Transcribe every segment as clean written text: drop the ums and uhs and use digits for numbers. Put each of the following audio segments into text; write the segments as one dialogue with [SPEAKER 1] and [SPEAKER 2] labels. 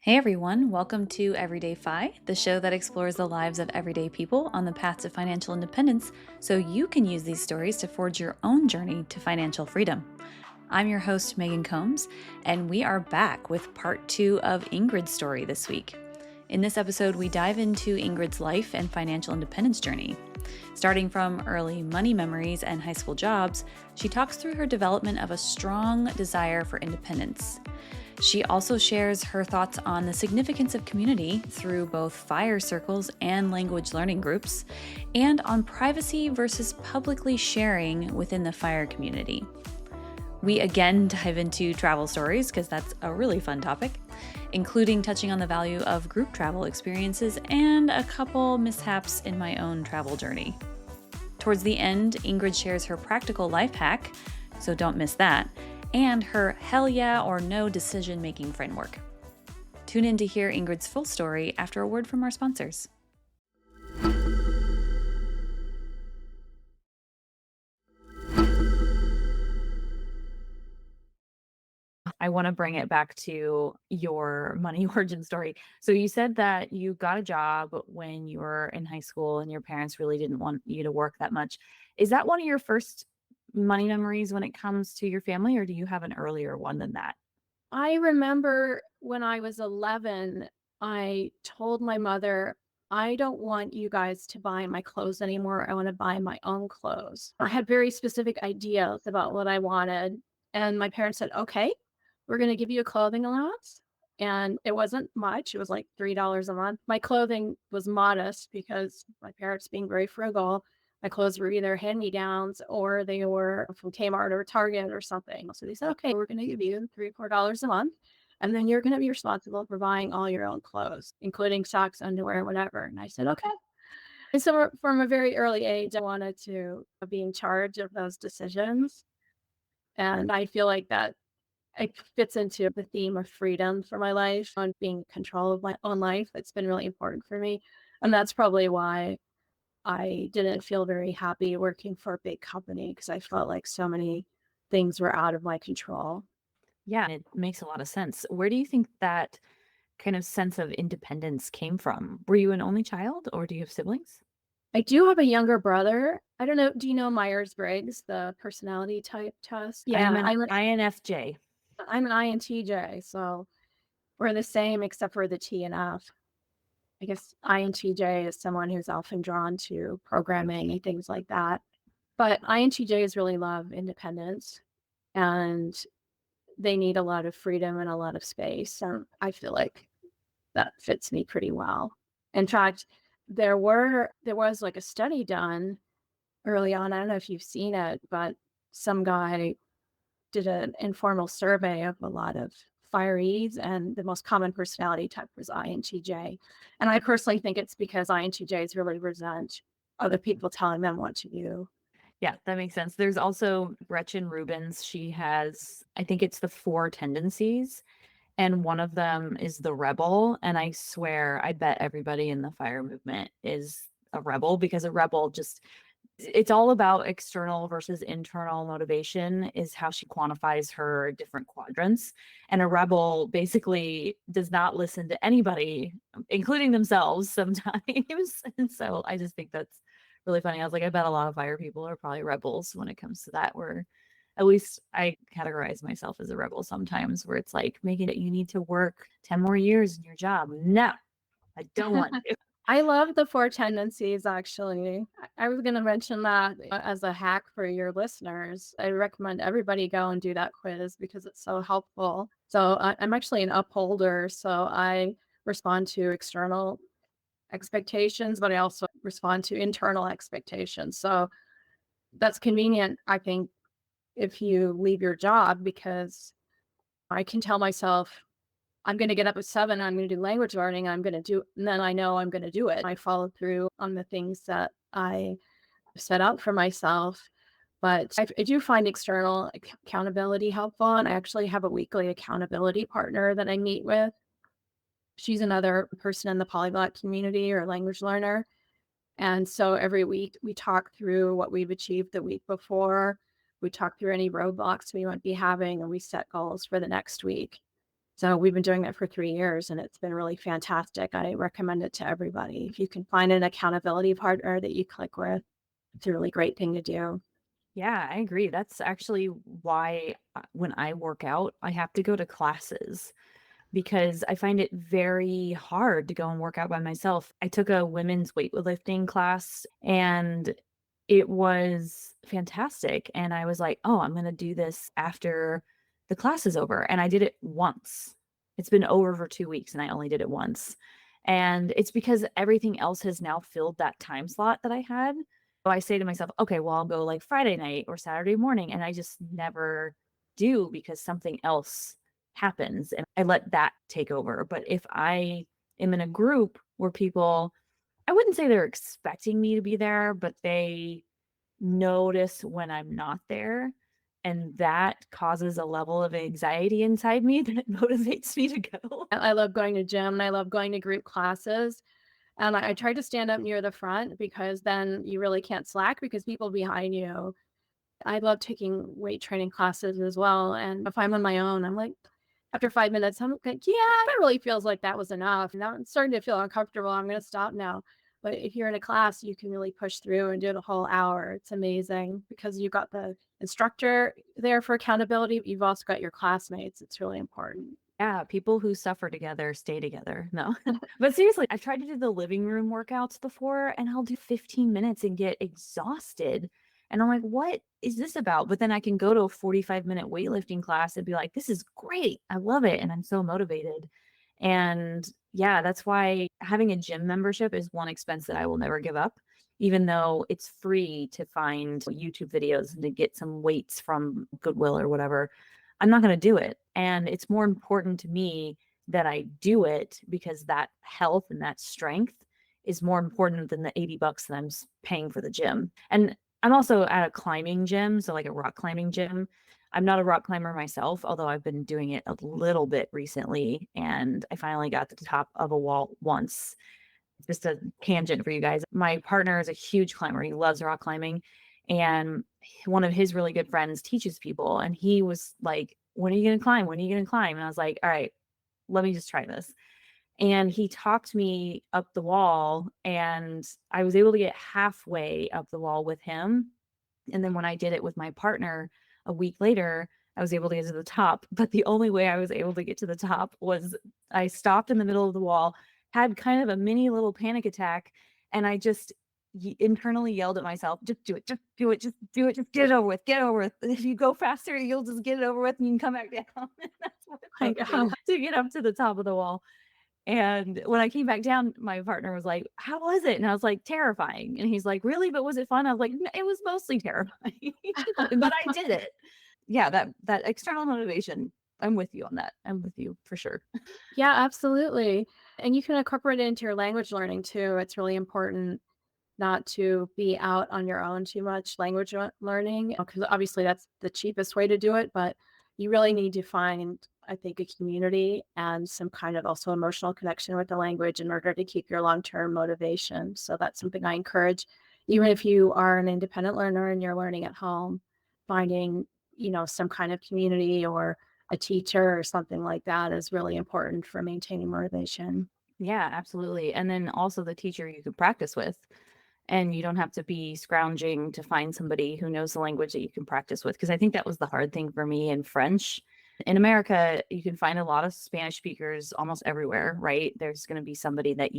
[SPEAKER 1] Hey everyone, welcome to EverydayFI, the show that explores the lives of everyday people on the path to financial independence so you can use these stories to forge your own journey to financial freedom. I'm your host, Meghan Combs, and we are back with part 2 of Ingrid's story this week. In this episode, we dive into Ingrid's life and financial independence journey. Starting from early money memories and high school jobs, she talks through her development of a strong desire for independence. She also shares her thoughts on the significance of community through both FIRE circles and language learning groups, and on privacy versus publicly sharing within the FIRE community. We again dive into travel stories because that's a really fun topic, including touching on the value of group travel experiences and a couple mishaps in my own travel journey. Towards the end, Ingrid shares her practical life hack, so don't miss that, and her hell yeah or no decision-making framework. Tune in to hear Ingrid's full story after a word from our sponsors. I want to bring it back to your money origin story. So you said that you got a job when you were in high school and your parents really didn't want you to work that much. Is that one of your first money memories when it comes to your family, or do you have an earlier one than that?
[SPEAKER 2] I remember when I was 11, I told my mother, I don't want you guys to buy my clothes anymore. I want to buy my own clothes. I had very specific ideas about what I wanted. And my parents said, okay, we're going to give you a clothing allowance. And it wasn't much. It was like $3 a month. My clothing was modest because my parents being very frugal, my clothes were either hand-me-downs or they were from Kmart or Target or something. So they said, okay, we're going to give you $3 or $4 a month. And then you're going to be responsible for buying all your own clothes, including socks, underwear, whatever. And I said, okay. And so from a very early age, I wanted to be in charge of those decisions. And I feel like that it fits into the theme of freedom for my life and being in control of my own life. That's been really important for me. And that's probably why I didn't feel very happy working for a big company because I felt like so many things were out of my control.
[SPEAKER 1] Yeah, it makes a lot of sense. Where do you think that kind of sense of independence came from? Were you an only child or do you have siblings?
[SPEAKER 2] I do have a younger brother. I don't know. Do you know Myers-Briggs, the personality type test?
[SPEAKER 1] I am
[SPEAKER 2] Yeah,
[SPEAKER 1] an INFJ.
[SPEAKER 2] I'm an INTJ, so we're the same except for the T and F. I guess INTJ is someone who's often drawn to programming and things like that. But INTJs really love independence and they need a lot of freedom and a lot of space. And I feel like that fits me pretty well. In fact, there was like a study done early on. I don't know if you've seen it, but some guy did an informal survey of a lot of fireys, and the most common personality type was INTJ. And I personally think it's because INTJs really resent other people telling them what to do.
[SPEAKER 1] Yeah, that makes sense. There's also Gretchen Rubin's. She has, I think it's the four tendencies, and one of them is the rebel. And I swear, I bet everybody in the fire movement is a rebel because a rebel just, it's all about external versus internal motivation, is how she quantifies her different quadrants. And a rebel basically does not listen to anybody, including themselves sometimes. And so I just think that's really funny. I was like, I bet a lot of fire people are probably rebels when it comes to that, where at least I categorize myself as a rebel sometimes, where it's like making it you need to work 10 more years in your job. No, I don't want to.
[SPEAKER 2] I love the 4 tendencies, actually. I was gonna mention that as a hack for your listeners. I recommend everybody go and do that quiz because it's so helpful. So, I'm actually an upholder, so I respond to external expectations, but I also respond to internal expectations. So, that's convenient, I think, if you leave your job because I can tell myself I'm gonna get up at 7, I'm gonna do language learning, I'm gonna do and then I know I'm gonna do it. I follow through on the things that I set out for myself. But I do find external accountability helpful, and I actually have a weekly accountability partner that I meet with. She's another person in the polyglot community or language learner. And so every week we talk through what we've achieved the week before. We talk through any roadblocks we might be having, and we set goals for the next week. So we've been doing that for 3 years, and it's been really fantastic. I recommend it to everybody. If you can find an accountability partner that you click with, it's a really great thing to do.
[SPEAKER 1] Yeah, I agree. That's actually why when I work out, I have to go to classes because I find it very hard to go and work out by myself. I took a women's weightlifting class and it was fantastic. And I was like, oh, I'm going to do this after the class is over. And I did it once. It's been over for 2 weeks and I only did it once. And it's because everything else has now filled that time slot that I had. So I say to myself, okay, well, I'll go like Friday night or Saturday morning. And I just never do because something else happens and I let that take over. But if I am in a group where people, I wouldn't say they're expecting me to be there, but they notice when I'm not there. And that causes a level of anxiety inside me that motivates me to go.
[SPEAKER 2] I love going to gym and I love going to group classes. And I try to stand up near the front because then you really can't slack because people behind you. I love taking weight training classes as well. And if I'm on my own, I'm like, after 5 minutes, I'm like, yeah, it really feels like that was enough. Now I'm starting to feel uncomfortable. I'm going to stop now. But if you're in a class, you can really push through and do the whole hour. It's amazing because you've got the instructor there for accountability, but you've also got your classmates. It's really important.
[SPEAKER 1] Yeah, people who suffer together stay together. No. But seriously, I've tried to do the living room workouts before and I'll do 15 minutes and get exhausted. And I'm like, what is this about? But then I can go to a 45-minute weightlifting class and be like, this is great. I love it. And I'm so motivated. And yeah, that's why having a gym membership is one expense that I will never give up, even though it's free to find YouTube videos and to get some weights from Goodwill or whatever. I'm not going to do it. And it's more important to me that I do it because that health and that strength is more important than the 80 bucks that I'm paying for the gym. And I'm also at a climbing gym, so like a rock climbing gym. I'm not a rock climber myself, although I've been doing it a little bit recently. And I finally got to the top of a wall once. Just a tangent for you guys. My partner is a huge climber. He loves rock climbing. And one of his really good friends teaches people. And he was like, when are you going to climb? When are you going to climb? And I was like, all right, let me just try this. And he talked me up the wall, and I was able to get halfway up the wall with him. And then when I did it with my partner a week later, I was able to get to the top. But the only way I was able to get to the top was I stopped in the middle of the wall, had kind of a mini little panic attack, and I just internally yelled at myself, just do it, just do it, just do it, just get it over with, get it over with. If you go faster, you'll just get it over with and you can come back down. That's what
[SPEAKER 2] My
[SPEAKER 1] motivated
[SPEAKER 2] God.
[SPEAKER 1] to get up to the top of the wall. And when I came back down, my partner was like, "How was it?" And I was like, "Terrifying." And he's like, "Really? But was it fun?" I was like, It was mostly terrifying, but I did it." Yeah, that external motivation. I'm with you on that. I'm with you for sure.
[SPEAKER 2] Yeah, absolutely. And you can incorporate it into your language learning too. It's really important not to be out on your own too much language learning because obviously that's the cheapest way to do it, but you really need to find, I think, a community and some kind of also emotional connection with the language in order to keep your long-term motivation. So that's something I encourage, even if you are an independent learner and you're learning at home, finding, some kind of community or a teacher or something like that is really important for maintaining motivation.
[SPEAKER 1] Yeah, absolutely. And then also the teacher you could practice with. And you don't have to be scrounging to find somebody who knows the language that you can practice with. Because I think that was the hard thing for me in French. In America, you can find a lot of Spanish speakers almost everywhere, right? There's going to be somebody that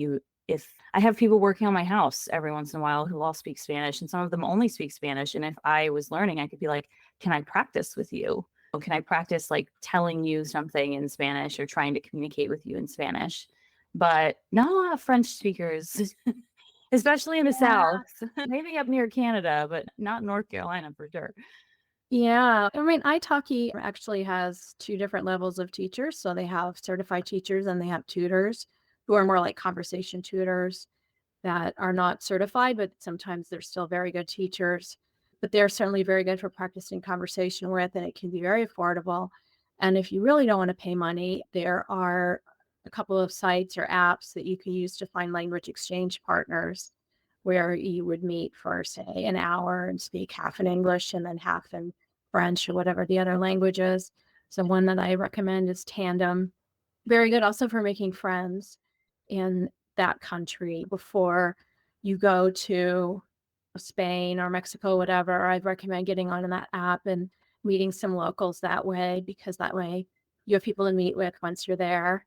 [SPEAKER 1] if I have people working on my house every once in a while who all speak Spanish, and some of them only speak Spanish. And if I was learning, I could be like, can I practice with you? Or can I practice like telling you something in Spanish or trying to communicate with you in Spanish? But not a lot of French speakers. Especially in the
[SPEAKER 2] Yeah.
[SPEAKER 1] South, maybe up near Canada, but not North Carolina for sure.
[SPEAKER 2] Yeah. I mean, italki actually has two different levels of teachers. So they have certified teachers and they have tutors who are more like conversation tutors that are not certified, but sometimes they're still very good teachers. But they're certainly very good for practicing conversation with, and it can be very affordable. And if you really don't want to pay money, there are a couple of sites or apps that you can use to find language exchange partners where you would meet for, say, an hour and speak half in English and then half in French or whatever the other language is. So one that I recommend is Tandem. Very good also for making friends in that country before you go to Spain or Mexico, whatever. I'd recommend getting on that app and meeting some locals that way, because that way you have people to meet with once you're there.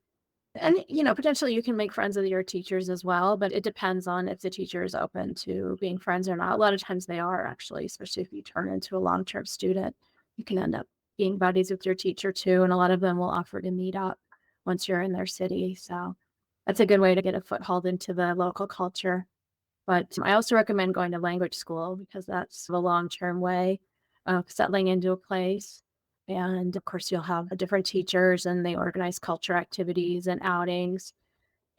[SPEAKER 2] And, potentially you can make friends with your teachers as well, but it depends on if the teacher is open to being friends or not. A lot of times they are actually, especially if you turn into a long-term student, you can end up being buddies with your teacher too. And a lot of them will offer to meet up once you're in their city. So that's a good way to get a foothold into the local culture. But I also recommend going to language school because that's a long-term way of settling into a place. And of course, you'll have different teachers and they organize culture activities and outings.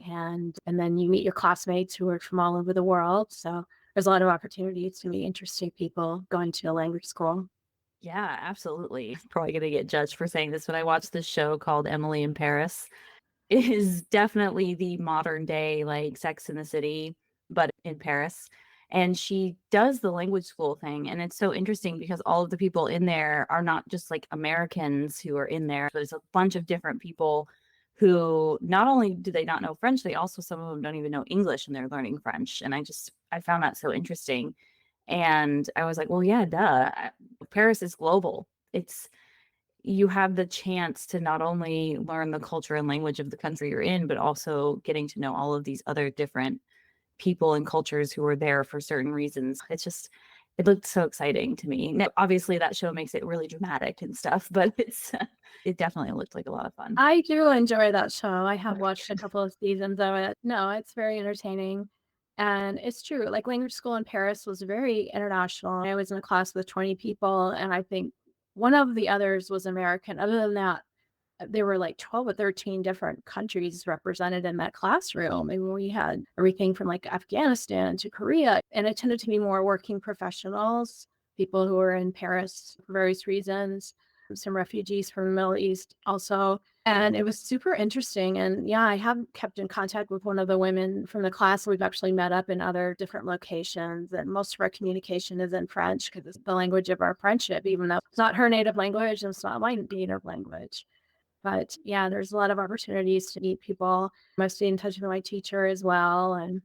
[SPEAKER 2] And then you meet your classmates who are from all over the world. So there's a lot of opportunities to meet interesting people going to a language school.
[SPEAKER 1] Yeah, absolutely. Probably gonna get judged for saying this, but I watched this show called Emily in Paris. It is definitely the modern day, like, Sex in the City, but in Paris, and she does the language school thing, and it's so interesting because all of the people in there are not just, like, Americans who are in there, but it's a bunch of different people who not only do they not know French, they also some of them don't even know English, and they're learning French, and I found that so interesting, and I was like, "Well, yeah, duh, Paris is global." It's You have the chance to not only learn the culture and language of the country you're in, but also getting to know all of these other different people and cultures who are there for certain reasons. It looked so exciting to me. Now, obviously, that show makes it really dramatic and stuff, but it definitely looked like a lot of fun.
[SPEAKER 2] I do enjoy that show. I have watched a couple of seasons of it. No, it's very entertaining. And it's true. Like language school in Paris was very international. I was in a class with 20 people, and I think one of the others was American. Other than that, there were like 12 or 13 different countries represented in that classroom. And we had everything from like Afghanistan to Korea, and it tended to be more working professionals, people who were in Paris for various reasons, some refugees from the Middle East also. And it was super interesting. And yeah, I have kept in contact with one of the women from the class. We've actually met up in other different locations. And most of our communication is in French because it's the language of our friendship, even though it's not her native language and it's not my native language. But yeah, there's a lot of opportunities to meet people. I stay in touch with my teacher as well. And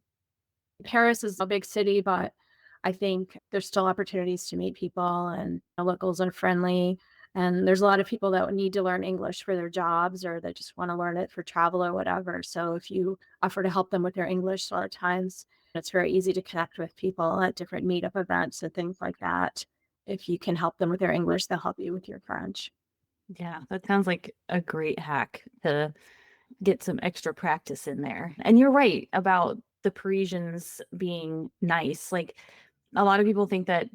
[SPEAKER 2] Paris is a big city, but I think there's still opportunities to meet people, and the locals are friendly. And there's a lot of people that would need to learn English for their jobs or that just want to learn it for travel or whatever. So if you offer to help them with their English, a lot of times it's very easy to connect with people at different meetup events and things like that. If you can help them with their English, they'll help you with your French.
[SPEAKER 1] Yeah, that sounds like a great hack to get some extra practice in there. And you're right about the Parisians being nice. Like, a lot of people think that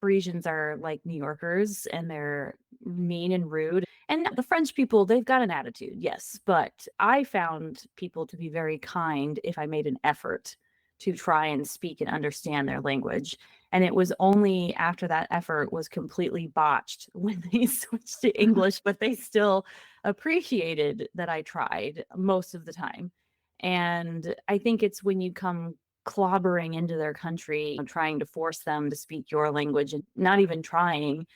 [SPEAKER 1] Parisians are like New Yorkers and they're mean and rude. And the French people, they've got an attitude, yes. But I found people to be very kind if I made an effort to try and speak and understand their language. And it was only after that effort was completely botched when they switched to English, but they still appreciated that I tried most of the time. And I think it's when you come clobbering into their country and trying to force them to speak your language and not even trying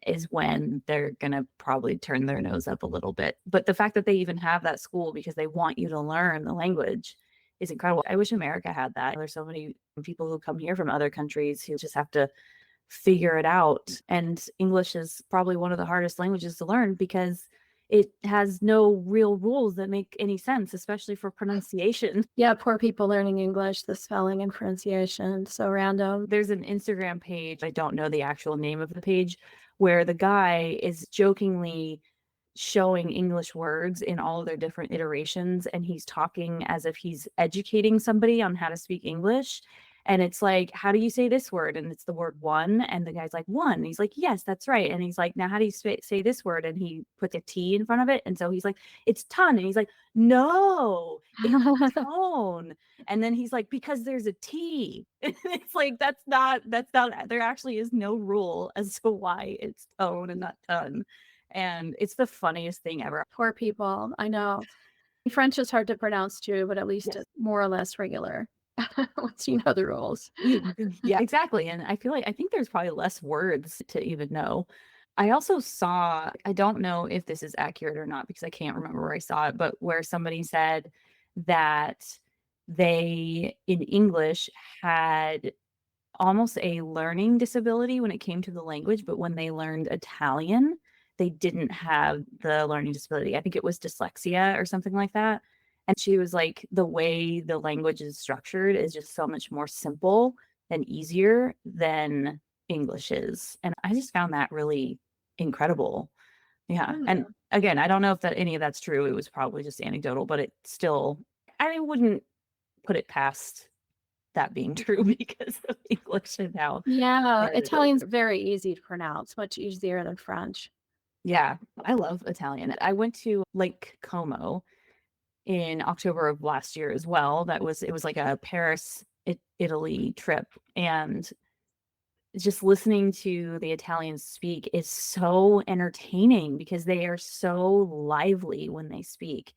[SPEAKER 1] is when they're going to probably turn their nose up a little bit. But the fact that they even have that school because they want you to learn the language is incredible. I wish America had that. There's so many people who come here from other countries who just have to figure it out. And English is probably one of the hardest languages to learn because it has no real rules that make any sense, especially for pronunciation.
[SPEAKER 2] Yeah, poor people learning English, the spelling and pronunciation, so random.
[SPEAKER 1] There's an Instagram page, I don't know the actual name of the page, where the guy is jokingly showing English words in all of their different iterations, and he's talking as if he's educating somebody on how to speak English. And it's like, how do you say this word? And it's the word one. And the guy's like, one. And he's like, yes, that's right. And he's like, now how do you say this word? And he puts a T in front of it. And so he's like, it's ton. And he's like, no, it's tone. And then he's like, because there's a T. And it's like, that's not, there actually is no rule as to why it's tone and not ton. And it's the funniest thing ever.
[SPEAKER 2] Poor people, I know. French is hard to pronounce too, but at least
[SPEAKER 1] Yes.
[SPEAKER 2] it's more or less regular once you know the rules.
[SPEAKER 1] Yeah, exactly. And I feel like I think there's probably less words to even know. I also saw, I don't know if this is accurate or not because I can't remember where I saw it, but where somebody said that they, in English, had almost a learning disability when it came to the language, but when they learned Italian, they didn't have the learning disability. I think it was dyslexia or something like that. And she was like, the way the language is structured is just so much more simple and easier than English is. And I just found that really incredible. Yeah.
[SPEAKER 2] Oh,
[SPEAKER 1] And
[SPEAKER 2] yeah.
[SPEAKER 1] again, I don't know if that any of that's true. It was probably just anecdotal, but it still, I wouldn't put it past that being true because of English and how
[SPEAKER 2] Yeah,
[SPEAKER 1] hard it is.
[SPEAKER 2] Italian's very easy to pronounce, much easier than French.
[SPEAKER 1] Yeah, I love Italian. I went to Lake Como in October of last year as well. It was like a Paris, Italy trip. And just listening to the Italians speak is so entertaining because they are so lively when they speak.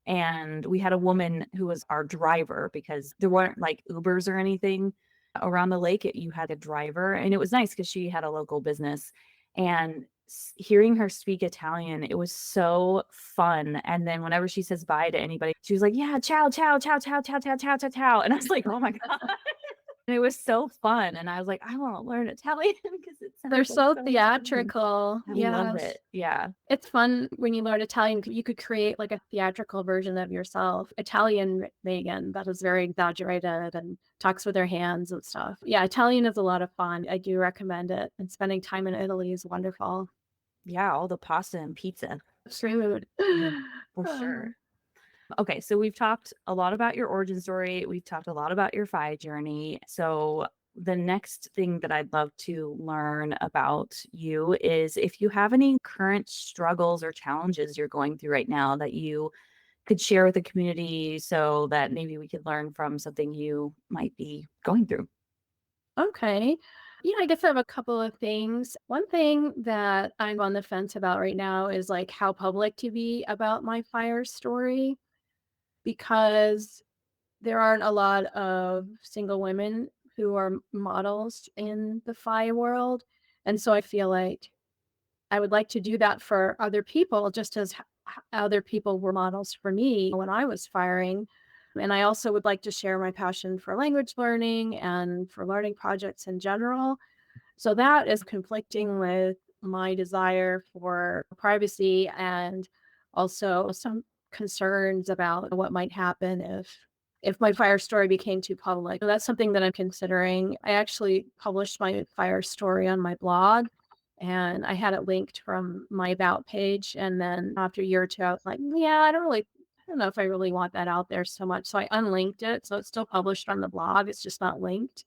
[SPEAKER 1] And we had a woman who was our driver because there weren't like Ubers or anything around the lake. You had a driver, and it was nice because she had a local business. And hearing her speak Italian, it was so fun. And then whenever she says bye to anybody, she was like, "Yeah, ciao, ciao, ciao, ciao, ciao, ciao, ciao, ciao, ciao." And I was like, "Oh my God." And it was so fun, and I was like, "I wanna learn Italian because it
[SPEAKER 2] They're
[SPEAKER 1] sounds like
[SPEAKER 2] so
[SPEAKER 1] so fun."
[SPEAKER 2] theatrical.
[SPEAKER 1] I love
[SPEAKER 2] Yes.
[SPEAKER 1] it, yeah.
[SPEAKER 2] It's fun when you learn Italian, you could create like a theatrical version of yourself. Italian Megan, that is very exaggerated and talks with her hands and stuff. Yeah, Italian is a lot of fun. I do recommend it. And spending time in Italy is wonderful.
[SPEAKER 1] Yeah, all the pasta and pizza.
[SPEAKER 2] Food.
[SPEAKER 1] Yeah, for sure. Okay, so we've talked a lot about your origin story, we've talked a lot about your FI journey, so the next thing that I'd love to learn about you is if you have any current struggles or challenges you're going through right now that you could share with the community so that maybe we could learn from something you might be going through.
[SPEAKER 2] Okay. Yeah, I guess I have a couple of things. One thing that I'm on the fence about right now is like how public to be about my fire story because there aren't a lot of single women who are models in the FI world. And so I feel like I would like to do that for other people, just as other people were models for me when I was firing. And I also would like to share my passion for language learning and for learning projects in general. So that is conflicting with my desire for privacy and also some concerns about what might happen if my fire story became too public. So that's something that I'm considering. I actually published my fire story on my blog and I had it linked from my about page. And then after a year or two, I was like, yeah, I don't know if I really want that out there so much. So I unlinked it. So it's still published on the blog. It's just not linked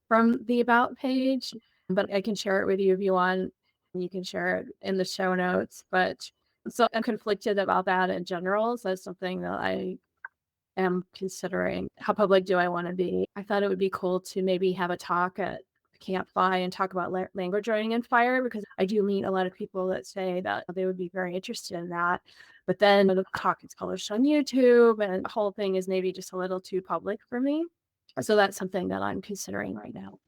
[SPEAKER 2] from the about page, but I can share it with you if you want. You can share it in the show notes. But so I'm conflicted about that in general. So that's something that I am considering. How public do I want to be? I thought it would be cool to maybe have a talk at Camp FI and talk about language learning and fire because I do meet a lot of people that say that they would be very interested in that. But then the talk is published on YouTube and the whole thing is maybe just a little too public for me. So that's something that I'm considering right now.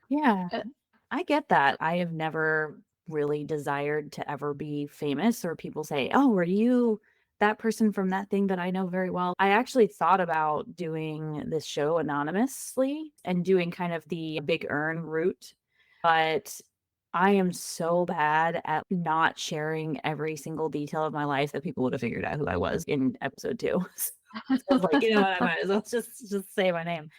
[SPEAKER 1] Yeah,
[SPEAKER 2] Uh,
[SPEAKER 1] I get that. I have never really desired to ever be famous or people say, "Oh, are you that person from that thing that I know very well?" I actually thought about doing this show anonymously and doing kind of the big earn route, but I am so bad at not sharing every single detail of my life that people would have figured out who I was in episode 2. So I was like, "You know what? I might as well just say my name."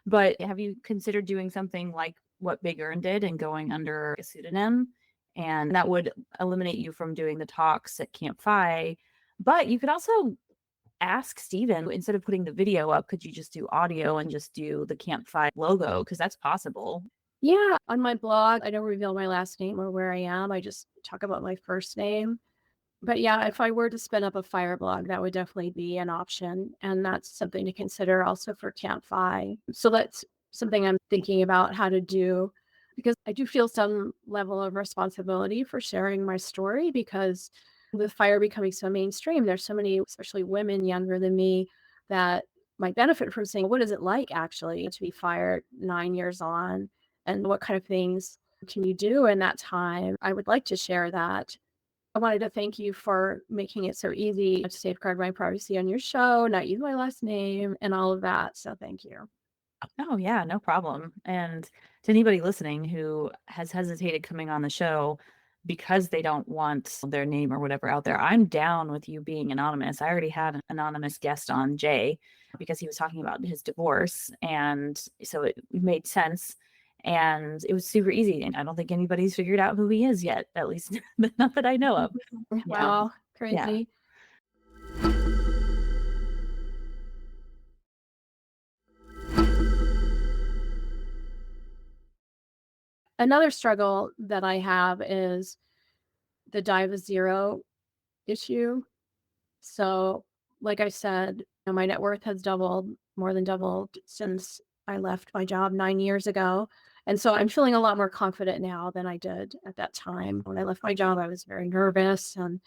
[SPEAKER 1] But have you considered doing something like what Big Earn did and going under a pseudonym? And that would eliminate you from doing the talks at Camp FI. But you could also ask Steven, instead of putting the video up, could you just do audio and just do the Camp FI logo? Because that's possible.
[SPEAKER 2] yeah, on my blog, I don't reveal my last name or where I am. I just talk about my first name. But yeah, if I were to spin up a fire blog, that would definitely be an option. And that's something to consider also for Camp FI. So that's something I'm thinking about how to do because I do feel some level of responsibility for sharing my story because with fire becoming so mainstream, there's so many, especially women younger than me, that might benefit from saying, what is it like actually to be fired 9 years on? And what kind of things can you do in that time? I would like to share that. I wanted to thank you for making it so easy to safeguard my privacy on your show, not use my last name, and all of that. So thank you.
[SPEAKER 1] Oh, yeah, no problem. And to anybody listening who has hesitated coming on the show because they don't want their name or whatever out there, I'm down with you being anonymous. I already had an anonymous guest on, Jay, because he was talking about his divorce. And so it made sense. And it was super easy. And I don't think anybody's figured out who he is yet, at least not that I know of. Yeah.
[SPEAKER 2] Wow,
[SPEAKER 1] Yeah.
[SPEAKER 2] crazy. Another struggle that I have is the dive of zero issue. So, like I said, my net worth has doubled, more than doubled since I left my job 9 years ago. And so I'm feeling a lot more confident now than I did at that time. When I left my job, I was very nervous and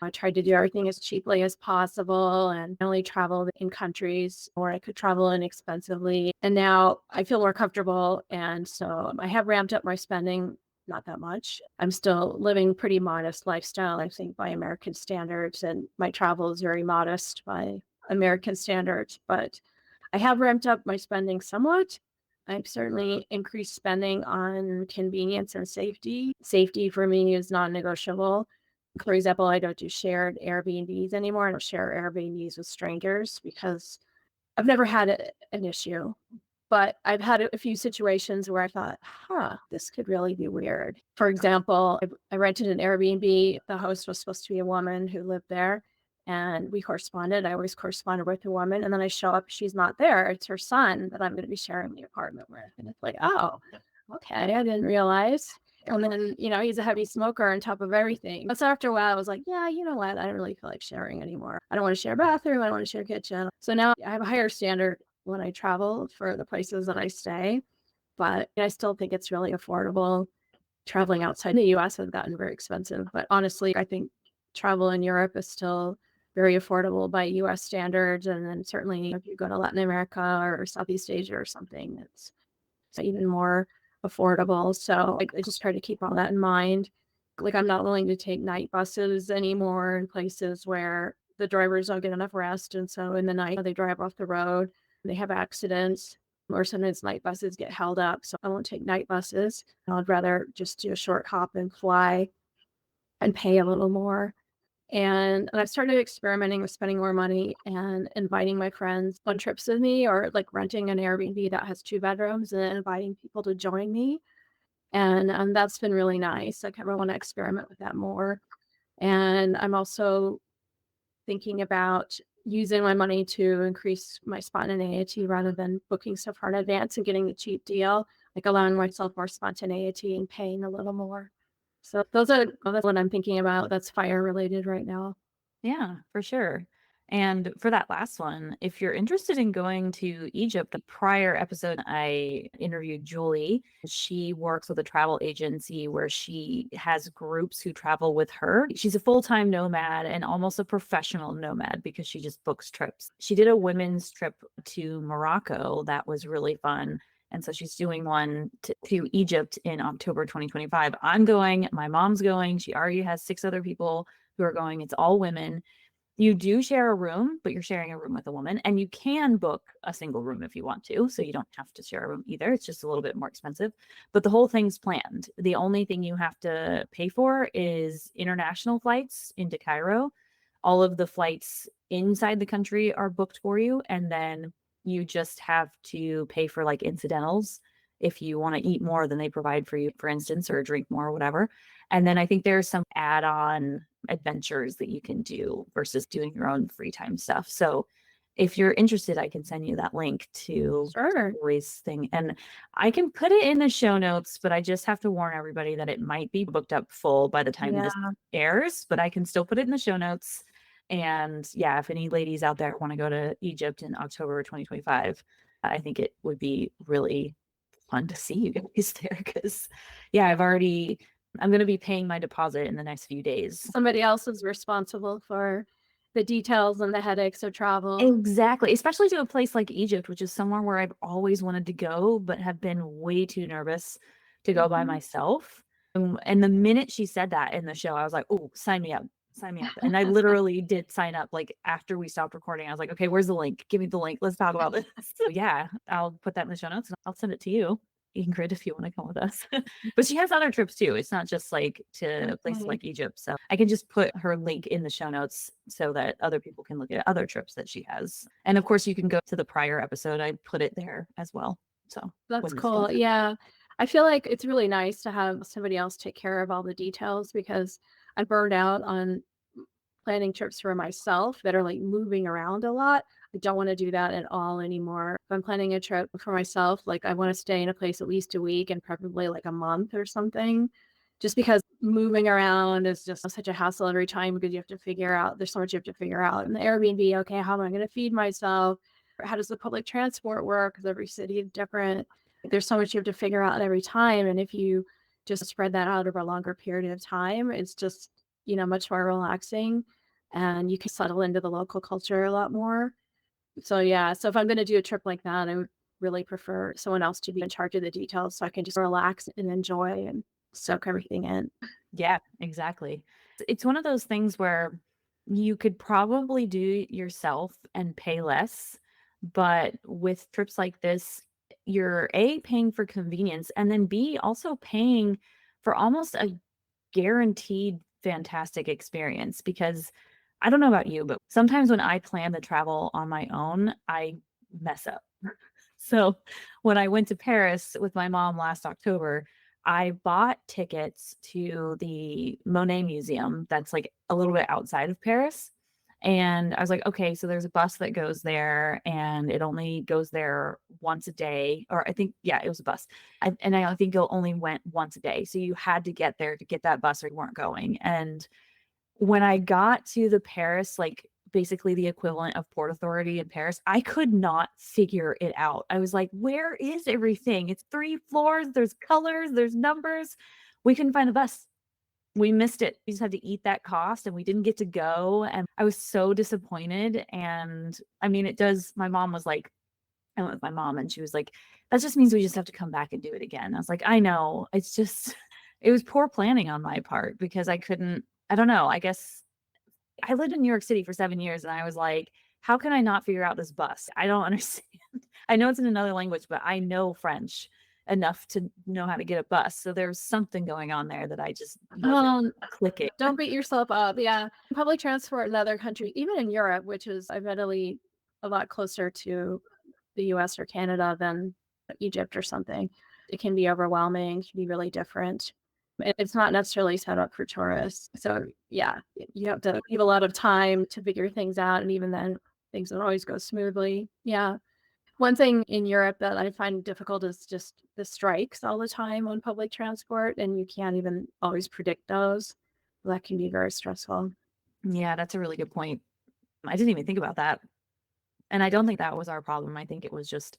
[SPEAKER 2] I tried to do everything as cheaply as possible and only traveled in countries where I could travel inexpensively. And now I feel more comfortable. And so I have ramped up my spending, not that much. I'm still living pretty modest lifestyle, I think, by American standards. And my travel is very modest by American standards. But I have ramped up my spending somewhat. I've certainly increased spending on convenience and safety. Safety for me is non-negotiable. For example, I don't do shared Airbnbs anymore. I don't share Airbnbs with strangers because I've never had an issue. But I've had a few situations where I thought, huh, this could really be weird. For example, I rented an Airbnb. The host was supposed to be a woman who lived there. And we corresponded. I always corresponded with the woman. And then I show up, she's not there. It's her son that I'm going to be sharing the apartment with. And it's like, oh, okay, I didn't realize. And then, he's a heavy smoker on top of everything. So after a while, I was like, yeah, you know what? I don't really feel like sharing anymore. I don't want to share a bathroom. I don't want to share a kitchen. So now I have a higher standard when I travel for the places that I stay, but I still think it's really affordable. Traveling outside the US has gotten very expensive, but honestly, I think travel in Europe is still very affordable by US standards. And then certainly if you go to Latin America or Southeast Asia or something, it's even more affordable. So I just try to keep all that in mind. Like I'm not willing to take night buses anymore in places where the drivers don't get enough rest. And so in the night, they drive off the road, they have accidents, or sometimes night buses get held up. So I won't take night buses. I'd rather just do a short hop and fly and pay a little more. And I've started experimenting with spending more money and inviting my friends on trips with me or like renting an Airbnb that has 2 bedrooms and inviting people to join me. And that's been really nice. I kind of want to experiment with that more. And I'm also thinking about using my money to increase my spontaneity rather than booking stuff far in advance and getting the cheap deal, like allowing myself more spontaneity and paying a little more. So that's what I'm thinking about. That's fire related right now.
[SPEAKER 1] Yeah, for sure. And for that last one, if you're interested in going to Egypt, the prior episode I interviewed Julie. She works with a travel agency where she has groups who travel with her. She's a full-time nomad and almost a professional nomad because she just books trips. She did a women's trip to Morocco that was really fun. And so she's doing one to Egypt in October 2025. I'm going, my mom's going. She already has 6 other people who are going. It's all women. You do share a room, but you're sharing a room with a woman, and you can book a single room if you want to. So you don't have to share a room either. It's just a little bit more expensive, but the whole thing's planned. The only thing you have to pay for is international flights into Cairo. All of the flights inside the country are booked for you, and then you just have to pay for like incidentals if you want to eat more than they provide for you, for instance, or drink more or whatever. And then I think there's some add-on adventures that you can do versus doing your own free time stuff. So if you're interested, I can send you that link to
[SPEAKER 2] Sure.
[SPEAKER 1] Lori's thing. And I can put it in the show notes, but I just have to warn everybody that it might be booked up full by the time this
[SPEAKER 2] Yeah.
[SPEAKER 1] airs, but I can still put it in the show notes. And yeah, if any ladies out there want to go to Egypt in October 2025, I think it would be really fun to see you guys there because yeah, I'm going to be paying my deposit in the next few days.
[SPEAKER 2] Somebody else is responsible for the details and the headaches of travel.
[SPEAKER 1] Exactly, especially to a place like Egypt, which is somewhere where I've always wanted to go, but have been way too nervous to go by
[SPEAKER 2] Mhm.
[SPEAKER 1] myself. And the minute she said that in the show, I was like, "Oh, sign me up. Sign me up." And I literally did sign up. Like after we stopped recording, I was like, "Okay, where's the link? Give me the link. Let's talk about this." So yeah, I'll put that in the show notes and I'll send it to you, Ingrid, if you want to come with us. But she has other trips too. It's not just like to places
[SPEAKER 2] Okay.
[SPEAKER 1] like Egypt. So I can just put her link in the show notes so that other people can look at other trips that she has. And of course, you can go to the prior episode. I put it there as well. So
[SPEAKER 2] That's
[SPEAKER 1] when this comes
[SPEAKER 2] cool. Yeah. I feel like it's really nice to have somebody else take care of all the details because I burned out on planning trips for myself that are like moving around a lot. I don't want to do that at all anymore. If I'm planning a trip for myself, like I want to stay in a place at least a week and preferably like a month or something. Just because moving around is just such a hassle every time because you have to figure out there's so much you have to figure out. And the Airbnb, okay, how am I going to feed myself? How does the public transport work? Because every city is different. There's so much you have to figure out every time. And if you just spread that out over a longer period of time, it's just, much more relaxing and you can settle into the local culture a lot more. So yeah, so if I'm gonna do a trip like that, I would really prefer someone else to be in charge of the details so I can just relax and enjoy and soak everything in.
[SPEAKER 1] Yeah, exactly. It's one of those things where you could probably do yourself and pay less, but with trips like this, you're A, paying for convenience, and then B, also paying for almost a guaranteed fantastic experience because I don't know about you, but sometimes when I plan the travel on my own, I mess up. So when I went to Paris with my mom last October, I bought tickets to the Monet Museum that's like a little bit outside of Paris. And I was like, okay, so there's a bus that goes there and it only goes there once a day. Or I think, yeah, it was a bus. I think it only went once a day. So you had to get there to get that bus or you weren't going. And when I got to the Paris, like basically the equivalent of Port Authority in Paris, I could not figure it out. I was like, where is everything? It's 3 floors, there's colors, there's numbers. We couldn't find the bus. We missed it. We just had to eat that cost and we didn't get to go. And I was so disappointed. And I mean, it does. My mom was like, I went with my mom and she was like, that just means we just have to come back and do it again. I was like, I know. It's just, it was poor planning on my part because I couldn't, I don't know. I guess I lived in New York City for 7 years and I was like, how can I not figure out this bus? I don't understand. I know it's in another language, but I know French enough to know how to get a bus. So there's something going on there that I just wasn't
[SPEAKER 2] Um,
[SPEAKER 1] clicking.
[SPEAKER 2] don't beat yourself up. Yeah. Public transport in other countries, even in Europe, which is admittedly a lot closer to the US or Canada than Egypt or something. It can be overwhelming, it can be really different. It's not necessarily set up for tourists. So yeah, you have to leave a lot of time to figure things out. And even then, things don't always go smoothly. Yeah. One thing in Europe that I find difficult is just the strikes all the time on public transport, and you can't even always predict those. That can be very stressful.
[SPEAKER 1] Yeah, that's a really good point. I didn't even think about that. And I don't think that was our problem. I think it was just,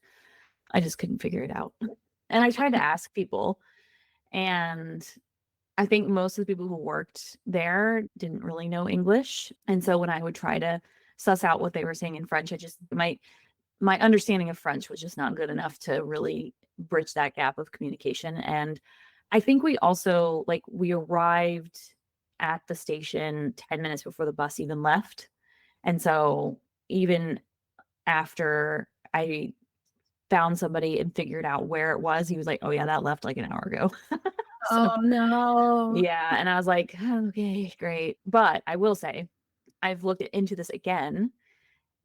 [SPEAKER 1] I just couldn't figure it out. And I tried to ask people, and I think most of the people who worked there didn't really know English. And so when I would try to suss out what they were saying in French, I just my understanding of French was just not good enough to really bridge that gap of communication. And I think we also like we arrived at the station 10 minutes before the bus even left. And so even after I found somebody and figured out where it was, he was like, "Oh yeah, that left like an hour ago." So
[SPEAKER 2] Oh no.
[SPEAKER 1] yeah, and I was like, "Okay, great." But I will say, I've looked into this again,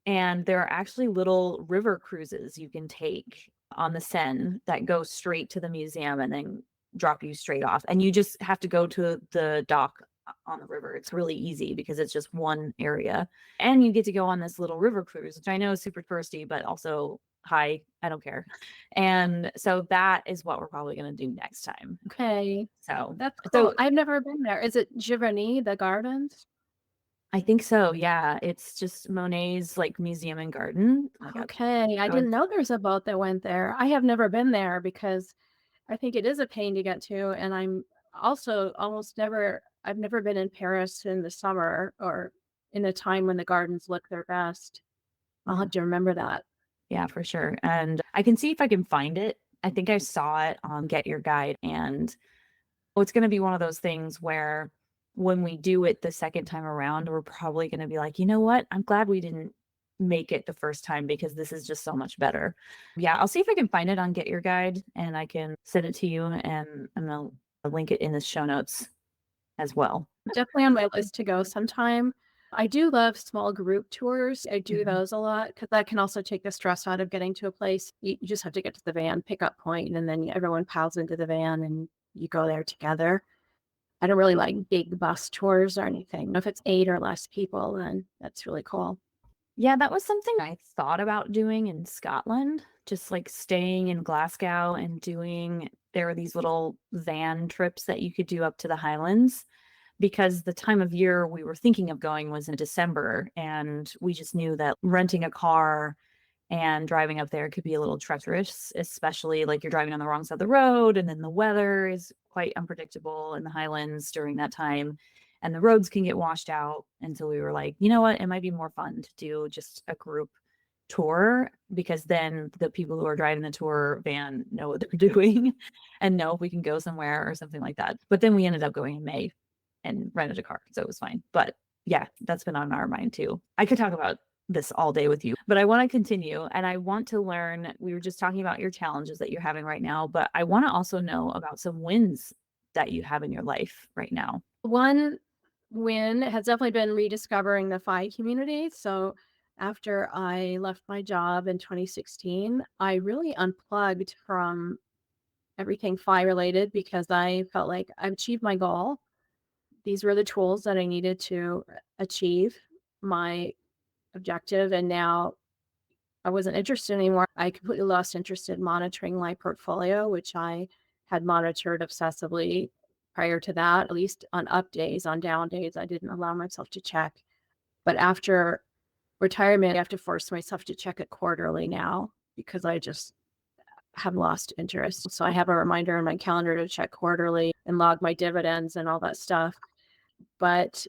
[SPEAKER 1] and there are actually little river cruises you can take on the Seine that go straight to the museum and then drop you straight off. And you just have to go to the dock on the river. It's really easy because it's just one area. And you get to go on this little river cruise, which I know is super touristy, but also hi, I don't care. And so that is what we're probably going to do next time.
[SPEAKER 2] Okay.
[SPEAKER 1] So,
[SPEAKER 2] That's
[SPEAKER 1] so
[SPEAKER 2] cool. I've never been there. Is it Giverny, the gardens?
[SPEAKER 1] I think so. Yeah. It's just Monet's like museum and garden. Oh my God.
[SPEAKER 2] Okay. I
[SPEAKER 1] I would
[SPEAKER 2] didn't know there's a boat that went there. I have never been there because I think it is a pain to get to. And I'm also I've never been in Paris in the summer or in a time when the gardens look their best. I'll
[SPEAKER 1] yeah.
[SPEAKER 2] have to remember that.
[SPEAKER 1] Yeah, for sure. And I can see if I can find it I think I saw it on Get Your Guide, and it's going to be one of those things where when we do it the second time around, we're probably going to be like, you know what? I'm glad we didn't make it the first time because this is just so much better. Yeah, I'll see if I can find it on Get Your Guide and I can send it to you, and I'll link it in the show notes as well.
[SPEAKER 2] Definitely on my list to go sometime. I do love small group tours. I do
[SPEAKER 1] Mhm.
[SPEAKER 2] those a lot because that can also take the stress out of getting to a place. You just have to get to the van, pickup point, and then everyone piles into the van and you go there together. I don't really like big bus tours or anything. If it's 8 or less people, then that's really cool.
[SPEAKER 1] Yeah, that was something I thought about doing in Scotland, just like staying in Glasgow and doing there are these little van trips that you could do up to the Highlands because the time of year we were thinking of going was in December, and we just knew that renting a car and driving up there could be a little treacherous, especially like you're driving on the wrong side of the road, and then the weather is quite unpredictable in the Highlands during that time, and the roads can get washed out. And so we were like, you know what? It might be more fun to do just a group tour because then the people who are driving the tour van know what they're doing and know if we can go somewhere or something like that. But then we ended up going in May and rented a car, so it was fine. But yeah, that's been on our mind too. I could talk about this all day with you, but I want to continue and I want to learn. We were just talking about your challenges that you're having right now, but I want to also know about some wins that you have in your life right now.
[SPEAKER 2] One win has definitely been rediscovering the FI community. So after I left my job in 2016, I really unplugged from everything FI related because I felt like I've achieved my goal. These were the tools that I needed to achieve my objective. And now I wasn't interested anymore. I completely lost interest in monitoring my portfolio, which I had monitored obsessively prior to that, at least on up days, on down days, I didn't allow myself to check. But after retirement, I have to force myself to check it quarterly now because I just have lost interest. So I have a reminder on my calendar to check quarterly and log my dividends and all that stuff. But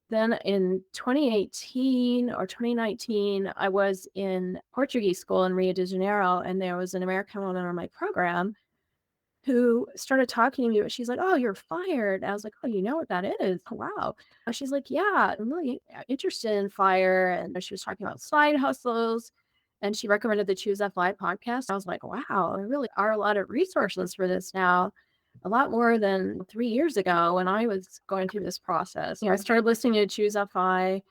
[SPEAKER 2] then in 2018 or 2019, I was in Portuguese school in Rio de Janeiro, and there was an American woman on my program who started talking to me. She's like, "Oh, you're fired." I was like, "Oh, you know what that is? Oh, wow." She's like, "Yeah, I'm really interested in fire." And she was talking about side hustles, and she recommended the Choose FI podcast. I was like, "Wow, there really are a lot of resources for this now." A lot more than 3 years ago when I was going through this process. I started listening to Choose FI,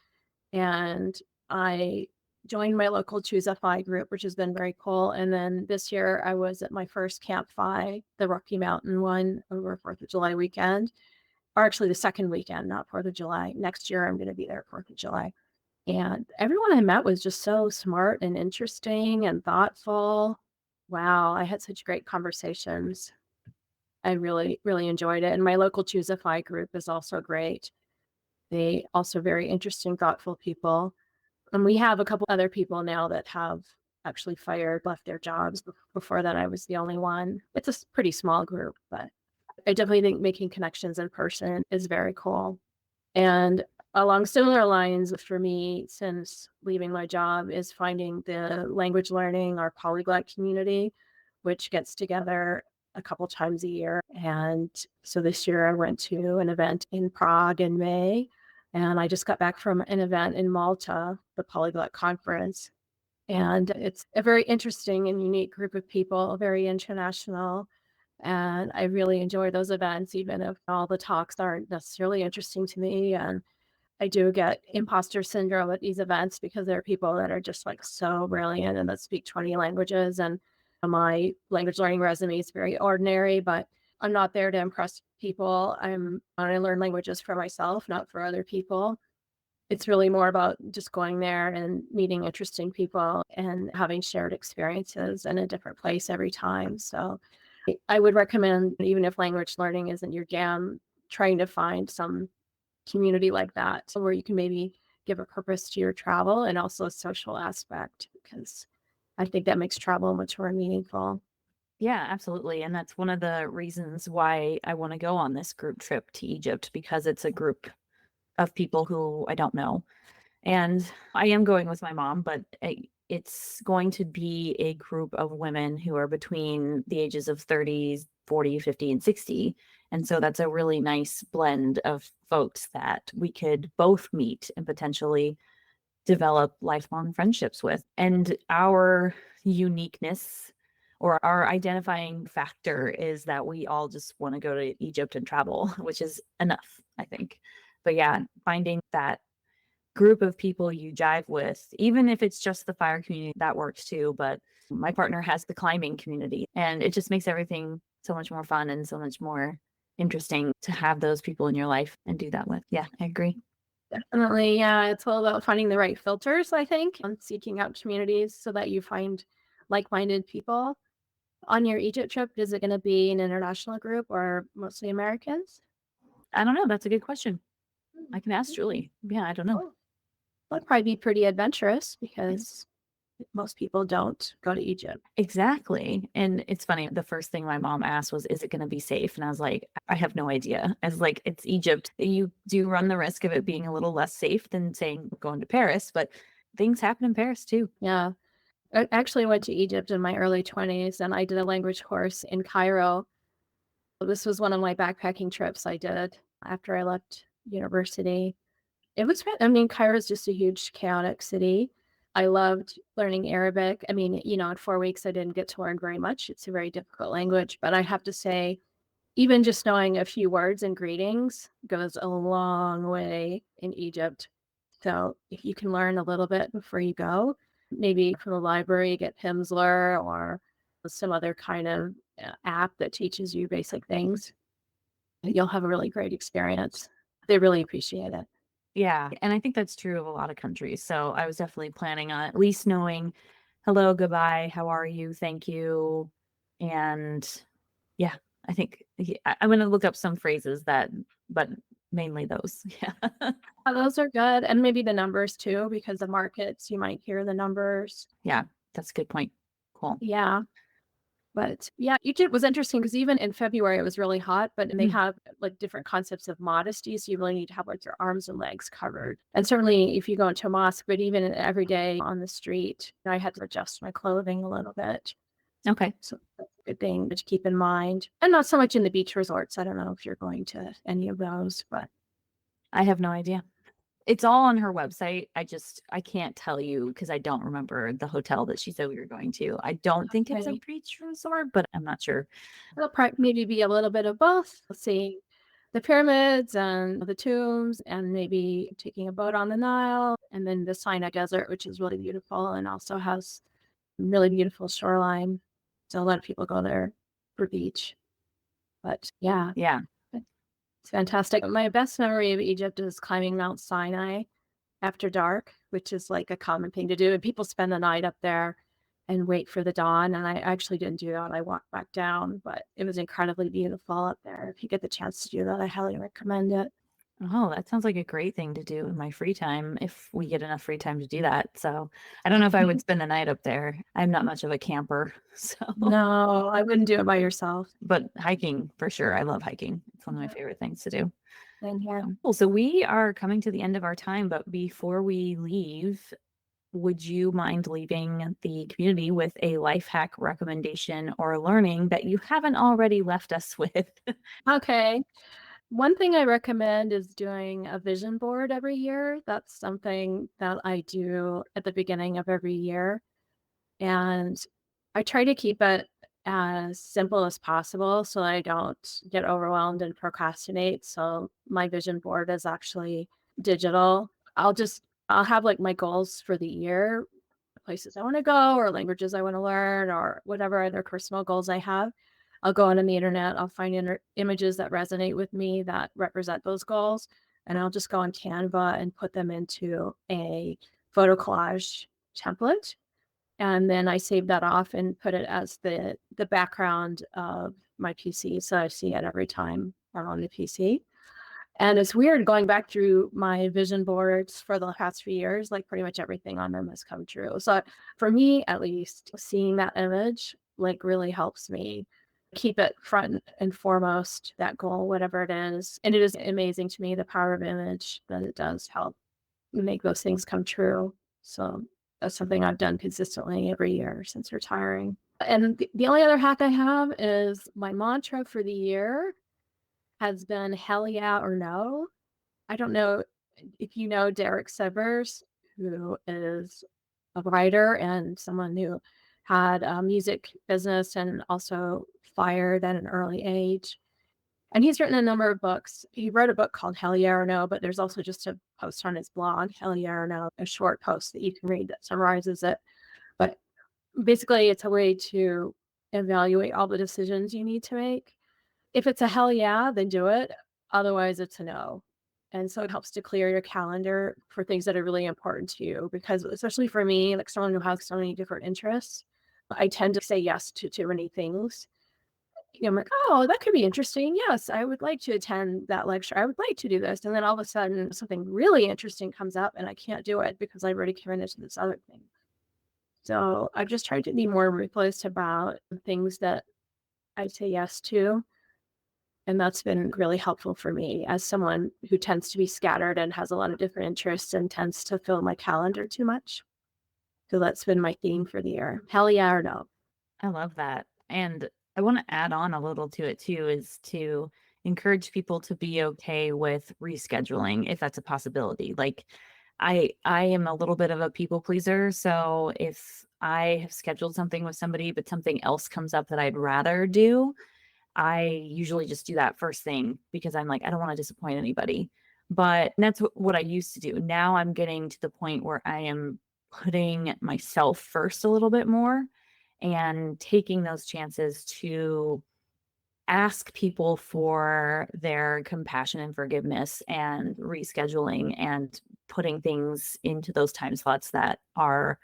[SPEAKER 2] and I joined my local Choose FI group, which has been very cool. And then this year I was at my first Camp FI, the Rocky Mountain one over 4th of July weekend, or actually the second weekend, not 4th of July. Next year I'm going to be there 4th of July. And everyone I met was just so smart and interesting and thoughtful. Wow, I had such great conversations. I really, really enjoyed it. And my local Choose FI group is also great. They also very interesting, thoughtful people. And we have a couple other people now that have actually left their jobs. Before that, I was the only one. It's a pretty small group, but I definitely think making connections in person is very cool. And along similar lines for me, since leaving my job, is finding the language learning or polyglot community, which gets together a couple times a year. And so this year I went to an event in Prague in May, and I just got back from an event in Malta, the Polyglot Conference. And it's a very interesting and unique group of people, very international. And I really enjoy those events, even if all the talks aren't necessarily interesting to me. And I do get imposter syndrome at these events because there are people that are just like so brilliant and that speak 20 languages. And my language learning resume is very ordinary, but I'm not there to impress people. I want to learn languages for myself, not for other people. It's really more about just going there and meeting interesting people and having shared experiences in a different place every time. So I would recommend, even if language learning isn't your jam, trying to find some community like that where you can maybe give a purpose to your travel and also a social aspect, because I think that makes travel much more meaningful.
[SPEAKER 1] Yeah, absolutely. And that's one of the reasons why I want to go on this group trip to Egypt because it's a group of people who I don't know. And I am going with my mom, but it's going to be a group of women who are between the ages of 30, 40, 50, and 60. And so that's a really nice blend of folks that we could both meet and potentially develop lifelong friendships with. And our uniqueness or our identifying factor is that we all just want to go to Egypt and travel, which is enough, I think. But yeah, finding that group of people you jive with, even if it's just the fire community, that works too. But my partner has the climbing community, and it just makes everything so much more fun and so much more interesting to have those people in your life and do that with. Yeah, I agree.
[SPEAKER 2] Definitely. Yeah. It's all about finding the right filters, I think, and seeking out communities so that you find like-minded people. On your Egypt trip, is it going to be an international group or mostly Americans?
[SPEAKER 1] I don't know. That's a good question.
[SPEAKER 2] Hmm,
[SPEAKER 1] I can ask
[SPEAKER 2] okay.
[SPEAKER 1] Julie. Yeah, I don't know.
[SPEAKER 2] Oh, that'd probably be pretty adventurous because most people don't go to Egypt.
[SPEAKER 1] Exactly. And it's funny. The first thing my mom asked was, is it going to be safe? And I was like, I have no idea. I was like, it's Egypt. You do run the risk of it being a little less safe than saying going to Paris, but things happen in Paris too.
[SPEAKER 2] Yeah. I actually went to Egypt in my early 20s and I did a language course in Cairo. This was one of my backpacking trips I did after I left university. It was, I mean, Cairo is just a huge, chaotic city. I loved learning Arabic. I mean, in 4 weeks, I didn't get to learn very much. It's a very difficult language, but I have to say, even just knowing a few words and greetings goes a long way in Egypt. So if you can learn a little bit before you go, maybe from the library, get Pimsleur or some other kind of app that teaches you basic things, you'll have a really great experience. They really appreciate it.
[SPEAKER 1] Yeah. And I think that's true of a lot of countries. So I was definitely planning on at least knowing hello, goodbye, how are you, thank you. And yeah, I think I'm going to look up some phrases that, but mainly those. Yeah.
[SPEAKER 2] Those are good. And maybe the numbers too, because the markets, you might hear the numbers.
[SPEAKER 1] Yeah. That's a good point. Cool.
[SPEAKER 2] Yeah. But yeah, Egypt was interesting because even in February, it was really hot, but they
[SPEAKER 1] Mm.
[SPEAKER 2] have like different concepts of modesty. So you really need to have like your arms and legs covered. And certainly if you go into a mosque, but even every day on the street, I had to adjust my clothing a little bit.
[SPEAKER 1] Okay.
[SPEAKER 2] So that's a good thing to keep in mind. And not so much in the beach resorts. I don't know if you're going to any of those, but
[SPEAKER 1] I have no idea. It's all on her website. I can't tell you because I don't remember the hotel that she said we were going to. I don't think it's a
[SPEAKER 2] okay.
[SPEAKER 1] beach resort, but I'm not sure.
[SPEAKER 2] It'll probably maybe be a little bit of both. Seeing the pyramids and the tombs, and maybe taking a boat on the Nile, and then the Sinai Desert, which is really beautiful and also has really beautiful shoreline. So a lot of people go there for beach. But yeah,
[SPEAKER 1] Yeah.
[SPEAKER 2] it's fantastic. My best memory of Egypt is climbing Mount Sinai after dark, which is like a common thing to do. And people spend the night up there and wait for the dawn. And I actually didn't do that. I walked back down, but it was incredibly beautiful up there. If you get the chance to do that, I highly recommend it.
[SPEAKER 1] Oh, that sounds like a great thing to do in my free time if we get enough free time to do that. So I don't know if I would spend the night up there. I'm not much of a camper. So,
[SPEAKER 2] No, I wouldn't do it by yourself.
[SPEAKER 1] but hiking for sure. I love hiking. It's one of my
[SPEAKER 2] Yeah.
[SPEAKER 1] favorite things to do.
[SPEAKER 2] And here,
[SPEAKER 1] Cool. So we are coming to the end of our time, but before we leave, would you mind leaving the community with a life hack recommendation or learning that you haven't already left us with?
[SPEAKER 2] okay. One thing I recommend is doing a vision board every year. That's something that I do at the beginning of every year. And I try to keep it as simple as possible so I don't get overwhelmed and procrastinate. So my vision board is actually digital. I'll have like my goals for the year, places I want to go or languages I want to learn or whatever other personal goals I have. I'll go on the internet, I'll find images that resonate with me that represent those goals, and I'll just go on Canva and put them into a photo collage template, and then I save that off and put it as the background of my PC, so I see it every time I'm on the PC. And it's weird going back through my vision boards for the past few years, like pretty much everything on them has come true. So for me, at least, seeing that image like really helps me keep it front and foremost, that goal, whatever it is. And it is amazing to me the power of image that it does help make those things come true. So That's something I've done consistently every year since retiring. And the only other hack I have is my mantra for the year has been hell yeah or no. I don't know if you know Derek Severs, who is a writer and someone who had a music business and also fired at an early age. And he's written a number of books. He wrote a book called Hell Yeah or No, but there's also just a post on his blog, Hell Yeah or No, a short post that you can read that summarizes it. But basically, it's a way to evaluate all the decisions you need to make. If it's a hell yeah, then do it. Otherwise, it's a no. And so it helps to clear your calendar for things that are really important to you. Because especially for me, like someone who has so many different interests, I tend to say yes to too many things. I'm like, oh, that could be interesting. Yes, I would like to attend that lecture. I would like to do this. And then all of a sudden, something really interesting comes up and I can't do it because I've already committed to this other thing. So I've just tried to be more ruthless about things that I say yes to. And that's been really helpful for me as someone who tends to be scattered and has a lot of different interests and tends to fill my calendar too much. So that's been my theme for the year. Hell yeah or no.
[SPEAKER 1] I love that. And I want to add on a little to it too, is to encourage people to be okay with rescheduling if that's a possibility. Like I am a little bit of a people pleaser, so if I have scheduled something with somebody but something else comes up that I'd rather do, I usually just do that first thing because I'm like, I don't want to disappoint anybody. But that's what I used to do. Now I'm getting to the point where I am putting myself first a little bit more and taking those chances to ask people for their compassion and forgiveness and rescheduling and putting things into those time slots that are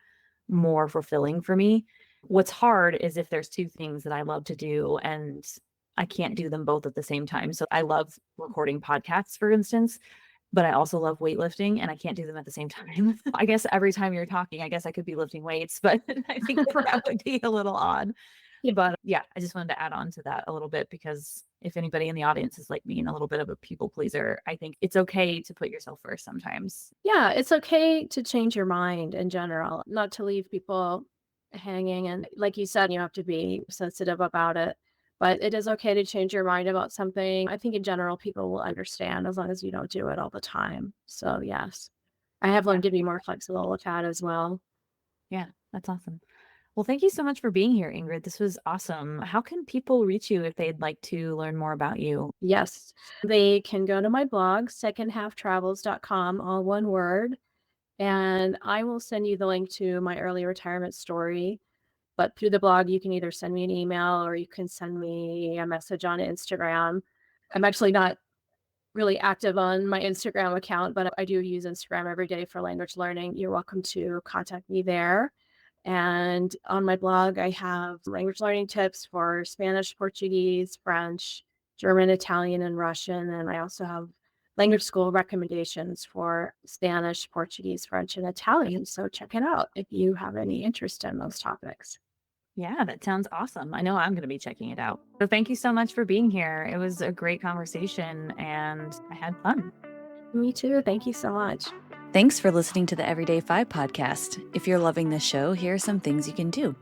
[SPEAKER 1] more fulfilling for me. What's hard is if there's two things that I love to do and I can't do them both at the same time. So I love recording podcasts, for instance, but I also love weightlifting and I can't do them at the same time. I guess every time you're talking, I guess I could be lifting weights, but I think that would be a little odd.
[SPEAKER 2] Yeah.
[SPEAKER 1] But yeah, I just wanted to add on to that a little bit because if anybody in the audience is like me and a little bit of a people pleaser, I think it's okay to put yourself first sometimes.
[SPEAKER 2] Yeah, it's okay to change your mind in general, not to leave people hanging. And like you said, you have to be sensitive about it. But it is okay to change your mind about something. I think in general, people will understand as long as you don't do it all the time. So, yes, I have
[SPEAKER 1] Yeah.
[SPEAKER 2] learned to be more flexible with that as well.
[SPEAKER 1] Yeah, that's awesome. Well, thank you so much for being here, Ingrid. This was awesome. How can people reach you if they'd like to learn more about you?
[SPEAKER 2] Yes, they can go to my blog, secondhalftravels.com, all one word, and I will send you the link to my early retirement story. But through the blog, you can either send me an email or you can send me a message on Instagram. I'm actually not really active on my Instagram account, but I do use Instagram every day for language learning. You're welcome to contact me there. And on my blog, I have language learning tips for Spanish, Portuguese, French, German, Italian, and Russian. And I also have language school recommendations for Spanish, Portuguese, French, and Italian. So check it out if you have any interest in those topics.
[SPEAKER 1] Yeah, that sounds awesome. I know I'm going to be checking it out. So thank you so much for being here. It was a great conversation and I had fun.
[SPEAKER 2] Me too. Thank you so much.
[SPEAKER 1] Thanks for listening to the EverydayFI podcast. If you're loving this show, here are some things you can do.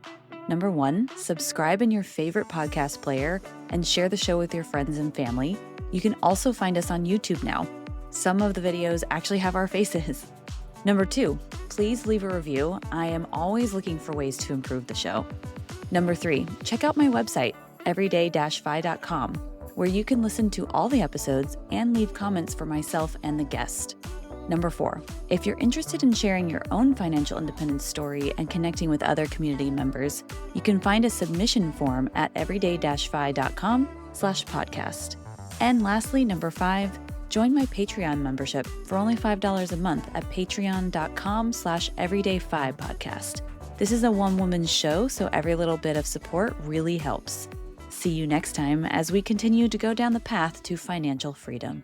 [SPEAKER 1] Number 1, subscribe in your favorite podcast player and share the show with your friends and family. You can also find us on YouTube now. Some of the videos actually have our faces. Number 2, please leave a review. I am always looking for ways to improve the show. Number 3, check out my website, everyday-fi.com, where you can listen to all the episodes and leave comments for myself and the guest. Number 4, if you're interested in sharing your own financial independence story and connecting with other community members, you can find a submission form at everyday-fi.com/podcast. And lastly, number 5, join my Patreon membership for only $5 a month at patreon.com/everydayfi podcast. This is a one-woman show, so every little bit of support really helps. See you next time as we continue to go down the path to financial freedom.